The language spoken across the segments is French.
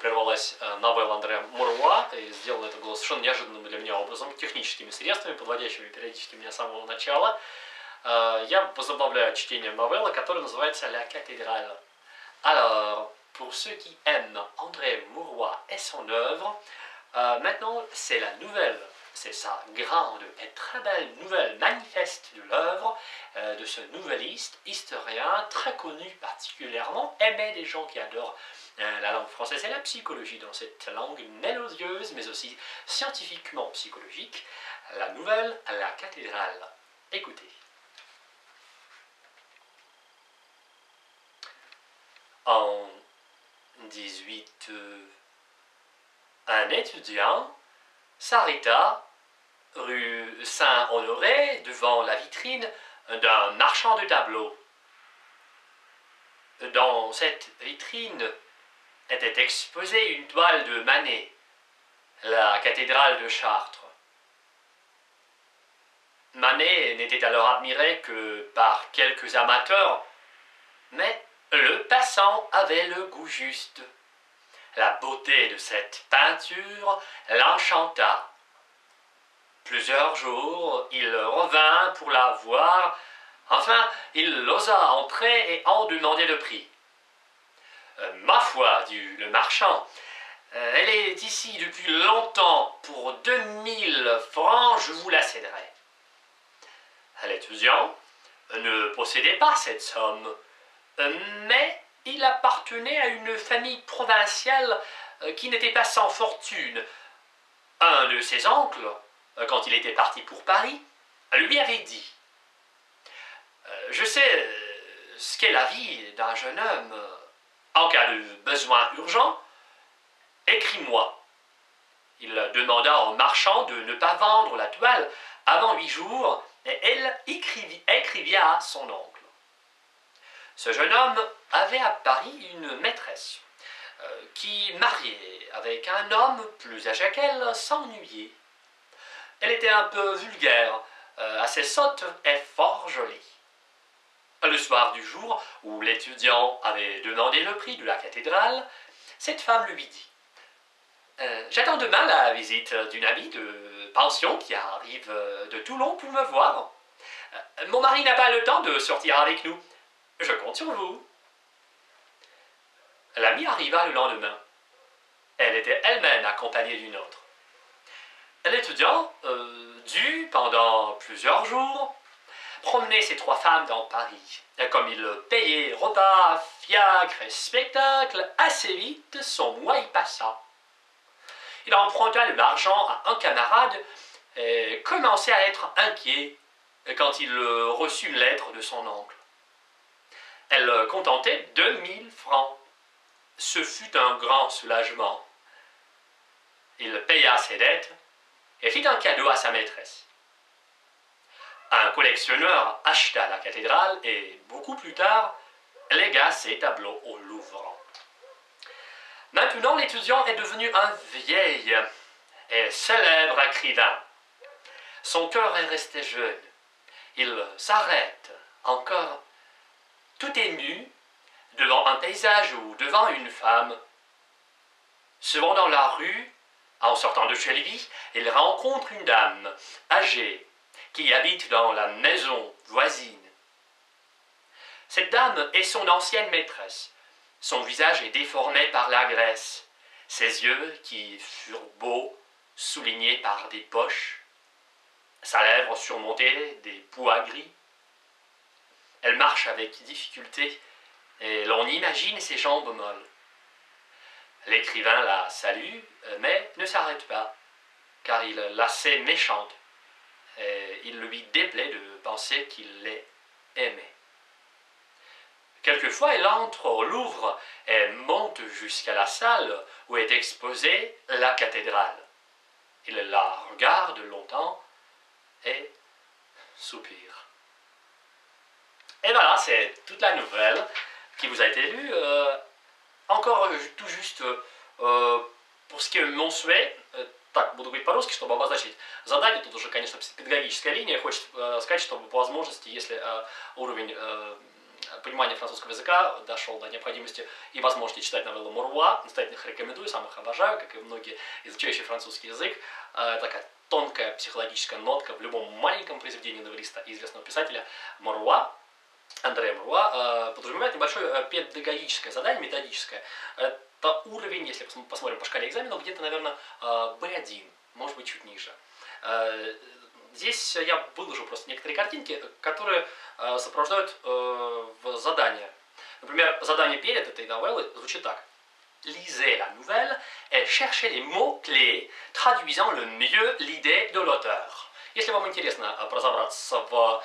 прервалась новелла Андре Муруа, и сделано это было совершенно неожиданным для меня образом, техническими средствами, подводящими периодически меня с самого начала. Я возобновляю чтение новеллы, которая называется «La cathédrale». Alors, pour ceux qui aiment André Maurois et son œuvre, maintenant c'est la nouvelle, c'est sa grande et très belle nouvelle manifeste de l'œuvre de ce nouvelliste, historien, très connu particulièrement, aimé des gens qui adorent la langue française et la psychologie dans cette langue mélodieuse, mais aussi scientifiquement psychologique, la nouvelle La cathédrale. Écoutez. En 18, un étudiant s'arrêta rue Saint-Honoré devant la vitrine d'un marchand de tableaux. Dans cette vitrine était exposée une toile de Manet, la cathédrale de Chartres. Manet n'était alors admiré que par quelques amateurs, mais le passant avait le goût juste. La beauté de cette peinture l'enchanta. Plusieurs jours, il revint pour la voir. Enfin, il osa entrer et en demander le prix. Ma foi, dit le marchand, elle est ici depuis longtemps. Pour 2000 francs, je vous la céderai. L'étudiant ne possédait pas cette somme, mais il appartenait à une famille provinciale qui n'était pas sans fortune. Un de ses oncles, quand il était parti pour Paris, lui avait dit « Je sais ce qu'est la vie d'un jeune homme. En cas de besoin urgent, écris-moi. » Il demanda au marchand de ne pas vendre la toile avant 8 jours, et elle écrivit à son oncle. Ce jeune homme avait à Paris une maîtresse qui, mariée avec un homme plus âgé qu'elle, s'ennuyait. Elle était un peu vulgaire, assez sotte et fort jolie. Le soir du jour où l'étudiant avait demandé le prix de la cathédrale, cette femme lui dit « J'attends demain la visite d'une amie de pension qui arrive de Toulon pour me voir. Mon mari n'a pas le temps de sortir avec nous. Je compte sur vous. » L'amie arriva le lendemain. Elle était elle-même accompagnée d'une autre. L'étudiant dut, pendant plusieurs jours, promener ces 3 femmes dans Paris. Et comme il payait repas, fiacre et spectacle, assez vite, son mois y passa. Il emprunta de l'argent à un camarade et commençait à être inquiet quand il reçut une lettre de son oncle. Elle contentait 2000 francs. Ce fut un grand soulagement. Il paya ses dettes et fit un cadeau à sa maîtresse. Un collectionneur acheta la cathédrale et, beaucoup plus tard, légua ses tableaux au Louvre. Maintenant, l'étudiant est devenu un vieil et célèbre écrivain. Son cœur est resté jeune. Il s'arrête encore tout ému devant un paysage ou devant une femme. Souvent dans la rue, en sortant de chez lui, il rencontre une dame âgée qui habite dans la maison voisine. Cette dame est son ancienne maîtresse. Son visage est déformé par la graisse. Ses yeux, qui furent beaux, soulignés par des poches. Sa lèvre surmontée des pois gris. Elle marche avec difficulté et l'on imagine ses jambes molles. L'écrivain la salue, mais ne s'arrête pas, car il la sait méchante, et il lui déplaît de penser qu'il l'est aimée. Quelquefois, il entre au Louvre et monte jusqu'à la salle où est exposée la cathédrale. Il la regarde longtemps et soupire. Et voilà, c'est toute la nouvelle qui vous a été lue. Encore tout juste pour ce qui est mon souhait, так, буду говорить по-русски, чтобы обозначить задание. Тут уже, конечно, педагогическая линия. Хочет сказать, чтобы по возможности, если уровень понимания французского языка дошел до необходимости и возможности читать новеллу Муруа. Настоятельно их рекомендую, сам их обожаю, как и многие изучающие французский язык. Такая тонкая психологическая нотка в любом маленьком произведении новеллиста и известного писателя Муруа, Андрея Муруа, подразумевает небольшое педагогическое задание, методическое. Это уровень, если посмотрим по шкале экзаменов, где-то, наверное, B1, может быть, чуть ниже. Здесь я выложу просто некоторые картинки, которые сопровождают задание. Например, задание перед этой новеллой звучит так. Lisez la nouvelle et cherchez les mots-clés, traduisant le mieux l'idée de l'auteur. Если вам интересно разобраться в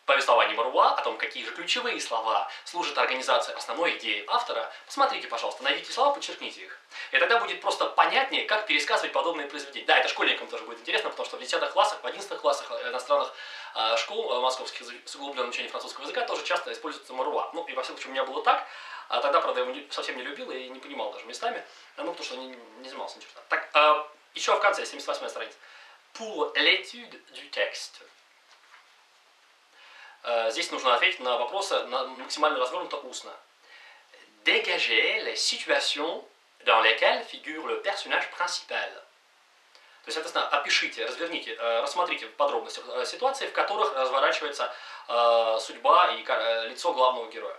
повествовании Муруа, о том, какие же ключевые слова служат организации основной идеи автора, посмотрите, пожалуйста, найдите слова, подчеркните их. И тогда будет просто понятнее, как пересказывать подобные произведения. Да, это школьникам тоже будет интересно, потому что в 10 классах, в 11 классах иностранных школ московских с углубленным изучением французского языка тоже часто используется Муруа. Ну, и во всяком случае, у меня было так. А тогда, правда, я его совсем не любил и не понимал даже местами, ну, потому что не занимался ничего. Так, еще в конце, 78-я страница. Pour l'étude du texte. Здесь нужно ответить на вопросы максимально развернуто устно. Dégagez les situations dans lesquelles figure le personnage principal. То есть, соответственно, опишите, разверните, рассмотрите в подробностях ситуации, в которых разворачивается судьба и лицо главного героя.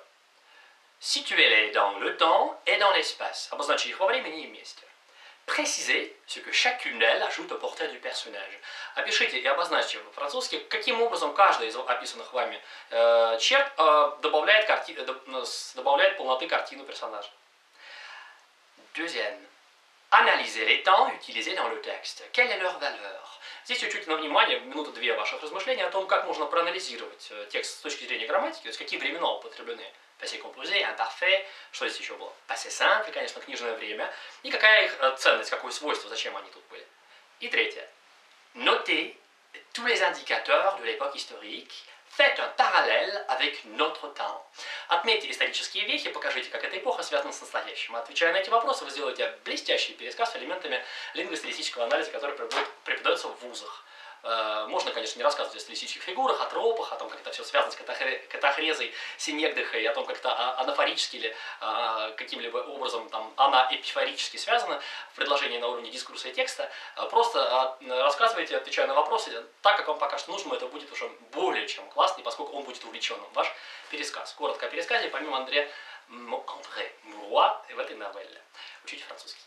Situez-les dans le temps et dans l'espace. Обозначьте их во времени и месте. Précisez ce que chacune d'elles ajoute au portrait du personnage. Опишите и обозначьте по-французски, каким образом каждая из описанных вами черт добавляет полноты картину персонажа. Deuxième. Analysez les temps utilisés dans le texte. Quelle est leur valeur? Здесь чуть-чуть на внимание, минуты две ваших размышлений о том, как можно проанализировать текст с точки зрения грамматики, то есть какие времена употреблены. Passé composé, imparfait, что здесь еще было? Passé simple, конечно, книжное время. И какая их ценность, какое свойство, зачем они тут были. И третье. Notez tous les indicateurs de l'époque historique. Faites un parallèle avec notre temps. Отметьте исторические вехи, покажите, как эта эпоха связана с настоящим. Отвечая на эти вопросы, вы сделаете блестящий пересказ с элементами лингвистического анализа, который преподается в вузах. Можно, конечно, не рассказывать о стилистических фигурах, о тропах, о том, как это все связано с катахрезой, синегдыхой, о том, как это анафорически или каким-либо образом там, анаэпифорически связано в предложении на уровне дискурса и текста. Просто рассказывайте, отвечая на вопросы так, как вам пока что нужно, это будет уже более чем классно, поскольку он будет увлеченным. Ваш пересказ. Коротко о пересказе, помимо Андре Муруа в этой новелле. Учите французский.